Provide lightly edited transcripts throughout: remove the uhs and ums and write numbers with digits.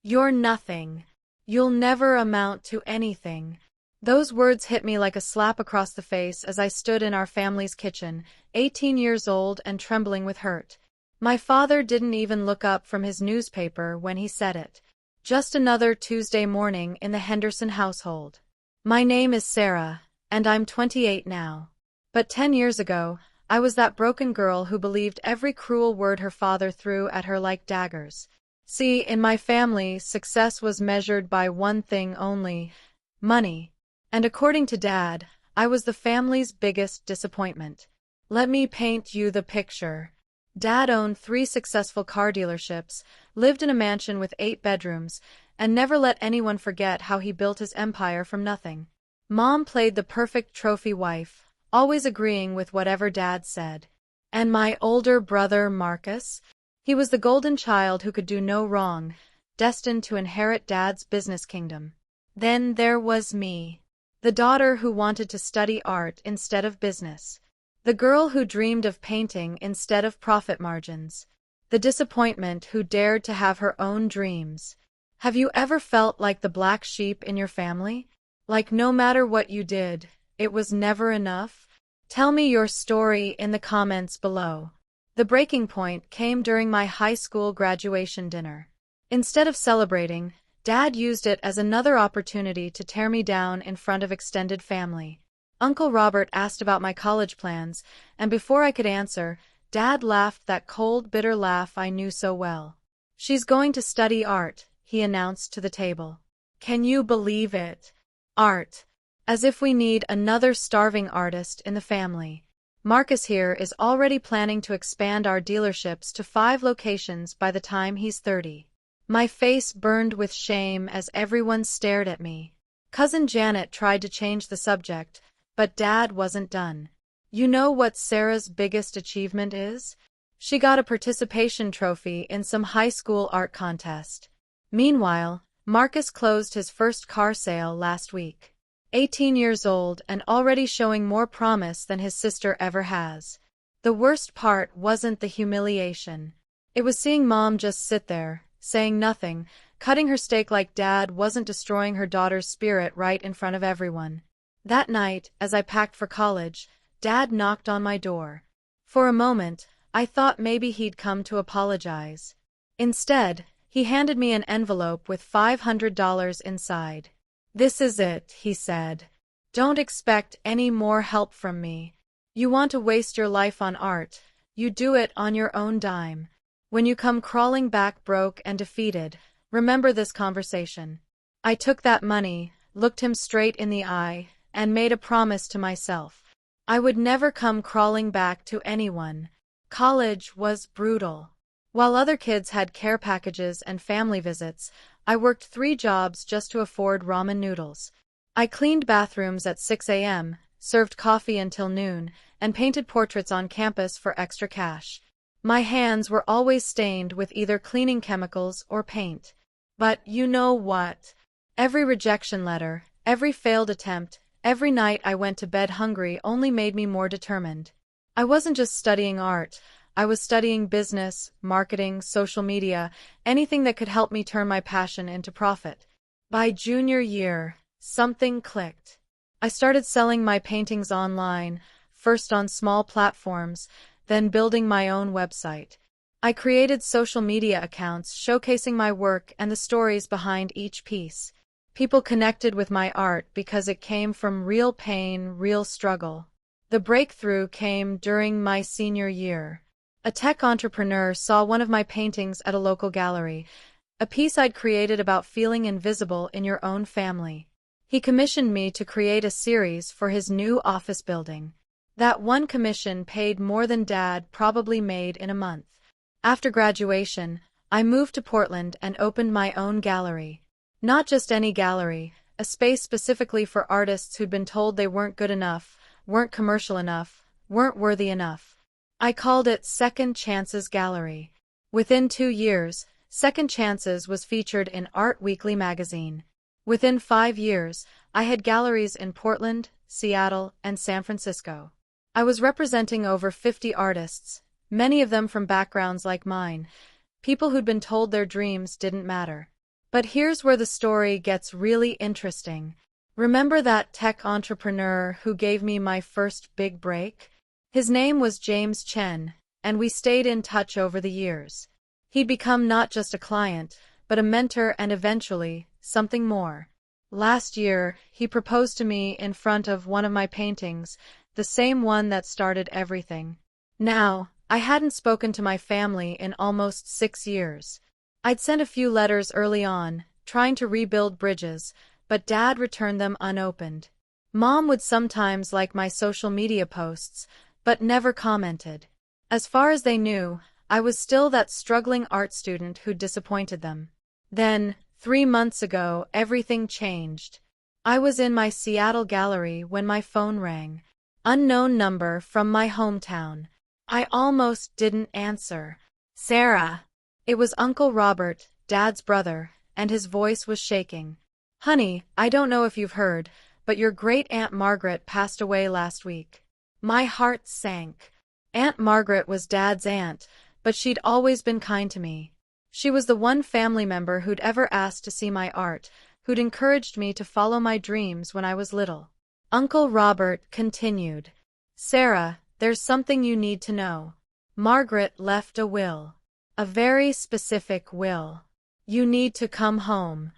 You're nothing. You'll never amount to anything. Those words hit me like a slap across the face as I stood in our family's kitchen, 18 years old and trembling with hurt. My father didn't even look up from his newspaper when he said it. Just another Tuesday morning in the Henderson household. My name is Sarah, and I'm 28 now. But 10 years ago, I was that broken girl who believed every cruel word her father threw at her like daggers. See, in my family, success was measured by one thing only: money. And according to Dad, I was the family's biggest disappointment. Let me paint you the picture. Dad owned 3 successful car dealerships, lived in a mansion with 8 bedrooms, and never let anyone forget how he built his empire from nothing. Mom played the perfect trophy wife, always agreeing with whatever Dad said. And my older brother, Marcus? He was the golden child who could do no wrong, destined to inherit Dad's business kingdom. Then there was me, the daughter who wanted to study art instead of business. The girl who dreamed of painting instead of profit margins. The disappointment who dared to have her own dreams. Have you ever felt like the black sheep in your family? Like no matter what you did, it was never enough? Tell me your story in the comments below. The breaking point came during my high school graduation dinner. Instead of celebrating, Dad used it as another opportunity to tear me down in front of extended family. Uncle Robert asked about my college plans, and before I could answer, Dad laughed that cold, bitter laugh I knew so well. "She's going to study art," he announced to the table. Can you believe it? Art. As if we need another starving artist in the family. Marcus here is already planning to expand our dealerships to 5 locations by the time he's 30. My face burned with shame as everyone stared at me. Cousin Janet tried to change the subject, but Dad wasn't done. You know what Sarah's biggest achievement is? She got a participation trophy in some high school art contest. Meanwhile, Marcus closed his first car sale last week. 18 years old and already showing more promise than his sister ever has. The worst part wasn't the humiliation. It was seeing Mom just sit there, saying nothing, cutting her steak like Dad wasn't destroying her daughter's spirit right in front of everyone. That night, as I packed for college, Dad knocked on my door. For a moment, I thought maybe he'd come to apologize. Instead, he handed me an envelope with $500 inside. "This is it," he said. "Don't expect any more help from me. You want to waste your life on art, you do it on your own dime. When you come crawling back broke and defeated, remember this conversation." I took that money, looked him straight in the eye, and made a promise to myself. I would never come crawling back to anyone. College was brutal. While other kids had care packages and family visits, I worked 3 jobs just to afford ramen noodles. I cleaned bathrooms at 6 a.m., served coffee until noon, and painted portraits on campus for extra cash. My hands were always stained with either cleaning chemicals or paint. But you know what? Every rejection letter, every failed attempt, every night I went to bed hungry only made me more determined. I wasn't just studying art. I was studying business, marketing, social media, anything that could help me turn my passion into profit. By junior year, something clicked. I started selling my paintings online, first on small platforms, then building my own website. I created social media accounts showcasing my work and the stories behind each piece. People connected with my art because it came from real pain, real struggle. The breakthrough came during my senior year. A tech entrepreneur saw one of my paintings at a local gallery, a piece I'd created about feeling invisible in your own family. He commissioned me to create a series for his new office building. That one commission paid more than Dad probably made in a month. After graduation, I moved to Portland and opened my own gallery. Not just any gallery, a space specifically for artists who'd been told they weren't good enough, weren't commercial enough, weren't worthy enough. I called it Second Chances Gallery. Within 2 years, Second Chances was featured in Art Weekly magazine. Within 5 years, I had galleries in Portland, Seattle, and San Francisco. I was representing over 50 artists, many of them from backgrounds like mine, people who'd been told their dreams didn't matter. But here's where the story gets really interesting. Remember that tech entrepreneur who gave me my first big break? His name was James Chen, and we stayed in touch over the years. He'd become not just a client, but a mentor and eventually, something more. Last year, he proposed to me in front of one of my paintings, the same one that started everything. Now, I hadn't spoken to my family in almost 6 years. I'd sent a few letters early on, trying to rebuild bridges, but Dad returned them unopened. Mom would sometimes like my social media posts, but never commented. As far as they knew, I was still that struggling art student who'd disappointed them. Then, 3 months ago, everything changed. I was in my Seattle gallery when my phone rang. Unknown number from my hometown. I almost didn't answer. Sarah. It was Uncle Robert, Dad's brother, and his voice was shaking. Honey, I don't know if you've heard, but your great-aunt Margaret passed away last week. My heart sank. Aunt Margaret was Dad's aunt, but she'd always been kind to me. She was the one family member who'd ever asked to see my art, who'd encouraged me to follow my dreams when I was little. Uncle Robert continued. Sarah, there's something you need to know. Margaret left a will. A very specific will. You need to come home.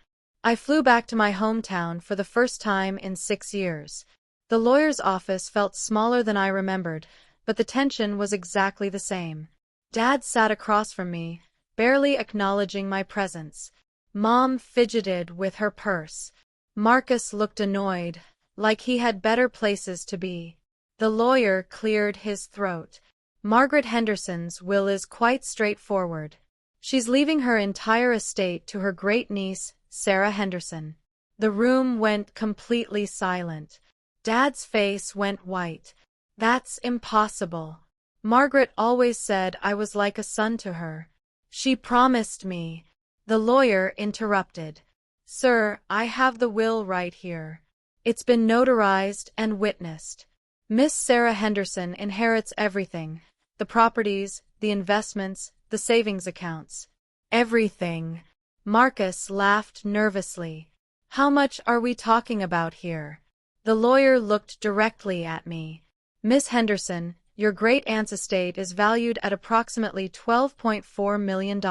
I flew back to my hometown for the first time in 6 years. The lawyer's office felt smaller than I remembered, but the tension was exactly the same. Dad sat across from me, barely acknowledging my presence. Mom fidgeted with her purse. Marcus looked annoyed, like he had better places to be. The lawyer cleared his throat. Margaret Henderson's will is quite straightforward. She's leaving her entire estate to her great-niece, Sarah Henderson. The room went completely silent. Dad's face went white. That's impossible. Margaret always said I was like a son to her. She promised me. The lawyer interrupted. Sir, I have the will right here. It's been notarized and witnessed. Miss Sarah Henderson inherits everything. The properties, the investments, the savings accounts. Everything. Marcus laughed nervously. How much are we talking about here? The lawyer looked directly at me. Miss Henderson, your great-aunt's estate is valued at approximately $12.4 million.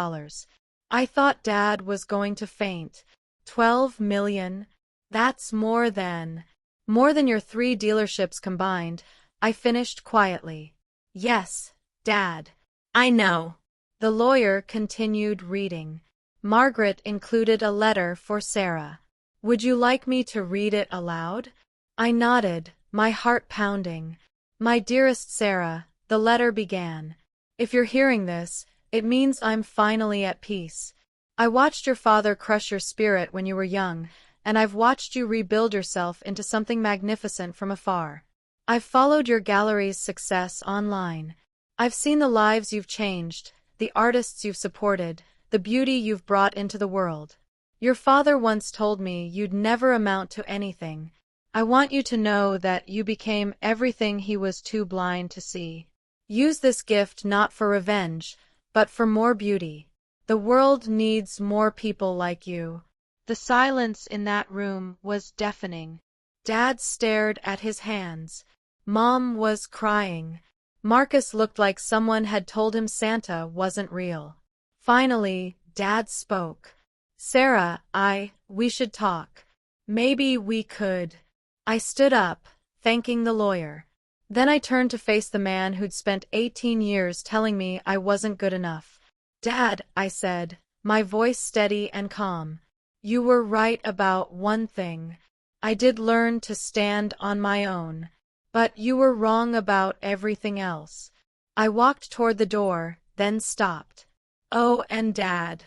I thought Dad was going to faint. 12 million? That's more than your 3 dealerships combined, I finished quietly. Yes, Dad. I know. The lawyer continued reading. Margaret included a letter for Sarah. Would you like me to read it aloud? I nodded, my heart pounding. My dearest Sarah, the letter began. If you're hearing this, it means I'm finally at peace. I watched your father crush your spirit when you were young, and I've watched you rebuild yourself into something magnificent from afar. I've followed your gallery's success online. I've seen the lives you've changed, the artists you've supported, the beauty you've brought into the world. Your father once told me you'd never amount to anything. I want you to know that you became everything he was too blind to see. Use this gift not for revenge, but for more beauty. The world needs more people like you. The silence in that room was deafening. Dad stared at his hands. Mom was crying. Marcus looked like someone had told him Santa wasn't real. Finally, Dad spoke. Sarah, we should talk. Maybe we could. I stood up, thanking the lawyer. Then I turned to face the man who'd spent 18 years telling me I wasn't good enough. Dad, I said, my voice steady and calm. You were right about one thing. I did learn to stand on my own. But you were wrong about everything else. I walked toward the door, then stopped. Oh, and Dad.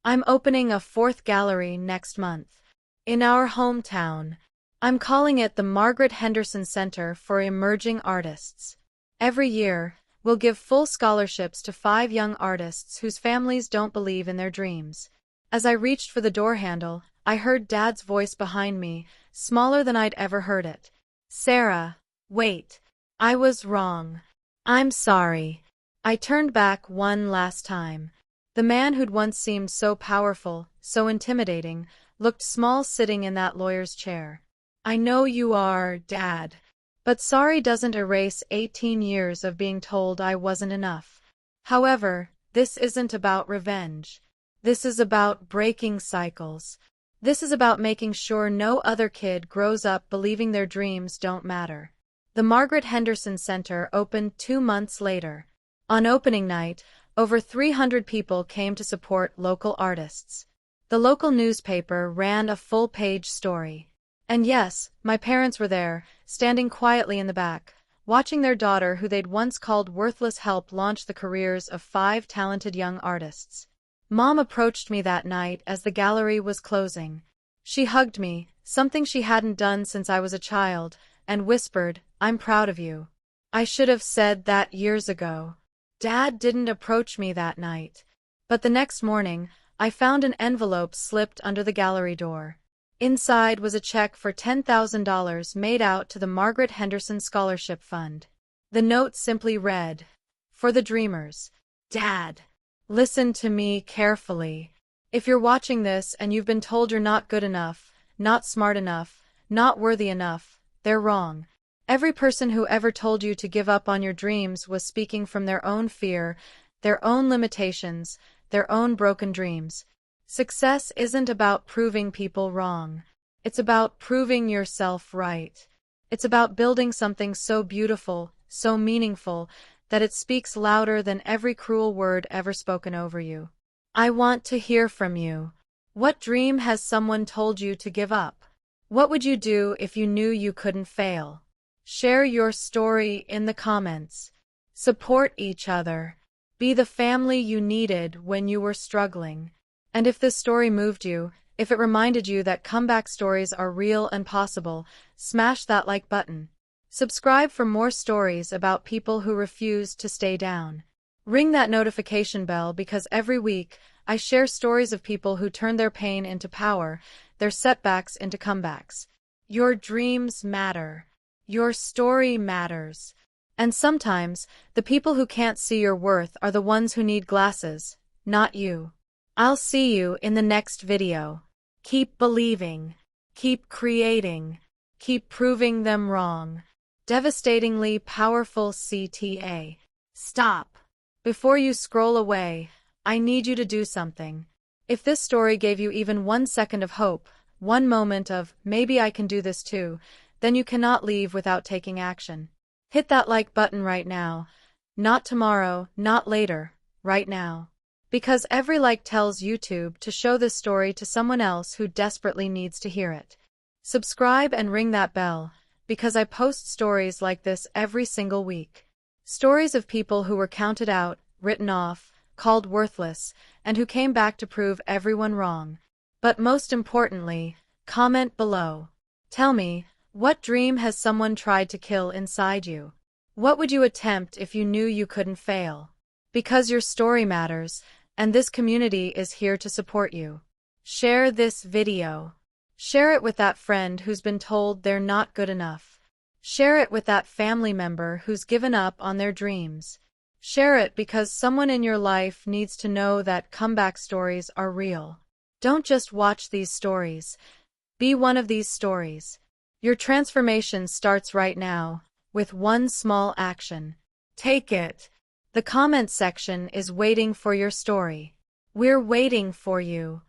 I'm opening a 4th gallery next month. In our hometown. I'm calling it the Margaret Henderson Center for Emerging Artists. Every year, we'll give full scholarships to 5 young artists whose families don't believe in their dreams. As I reached for the door handle, I heard Dad's voice behind me, smaller than I'd ever heard it. Sarah, wait. I was wrong. I'm sorry. I turned back one last time. The man who'd once seemed so powerful, so intimidating, looked small sitting in that lawyer's chair. I know you are, Dad. But sorry doesn't erase 18 years of being told I wasn't enough. However, this isn't about revenge. This is about breaking cycles. This is about making sure no other kid grows up believing their dreams don't matter. The Margaret Henderson Center opened 2 months later. On opening night, over 300 people came to support local artists. The local newspaper ran a full-page story. And yes, my parents were there, standing quietly in the back, watching their daughter who they'd once called worthless help launch the careers of 5 talented young artists. Mom approached me that night as the gallery was closing. She hugged me, something she hadn't done since I was a child, and whispered, "I'm proud of you." I should have said that years ago. Dad didn't approach me that night. But the next morning, I found an envelope slipped under the gallery door. Inside was a check for $10,000 made out to the Margaret Henderson Scholarship Fund. The note simply read, "For the dreamers. Dad, listen to me carefully. If you're watching this and you've been told you're not good enough, not smart enough, not worthy enough, they're wrong. Every person who ever told you to give up on your dreams was speaking from their own fear, their own limitations, their own broken dreams. Success isn't about proving people wrong. It's about proving yourself right. It's about building something so beautiful, so meaningful, that it speaks louder than every cruel word ever spoken over you. I want to hear from you. What dream has someone told you to give up? What would you do if you knew you couldn't fail? Share your story in the comments. Support each other. Be the family you needed when you were struggling. And if this story moved you, if it reminded you that comeback stories are real and possible, smash that like button. Subscribe for more stories about people who refuse to stay down. Ring that notification bell because every week, I share stories of people who turn their pain into power, their setbacks into comebacks. Your dreams matter. Your story matters. And sometimes, the people who can't see your worth are the ones who need glasses, not you. I'll see you in the next video. Keep believing. Keep creating. Keep proving them wrong. Devastatingly powerful CTA. Stop. Before you scroll away, I need you to do something. If this story gave you even 1 second of hope, 1 moment of, maybe I can do this too, then you cannot leave without taking action. Hit that like button right now. Not tomorrow, not later, right now. Because every like tells YouTube to show this story to someone else who desperately needs to hear it. Subscribe and ring that bell, because I post stories like this every single week. Stories of people who were counted out, written off, called worthless, and who came back to prove everyone wrong. But most importantly, comment below. Tell me, what dream has someone tried to kill inside you? What would you attempt if you knew you couldn't fail? Because your story matters, and this community is here to support you. Share this video. Share it with that friend who's been told they're not good enough. Share it with that family member who's given up on their dreams. Share it because someone in your life needs to know that comeback stories are real. Don't just watch these stories. Be one of these stories. Your transformation starts right now, with one small action. Take it. The comment section is waiting for your story. We're waiting for you.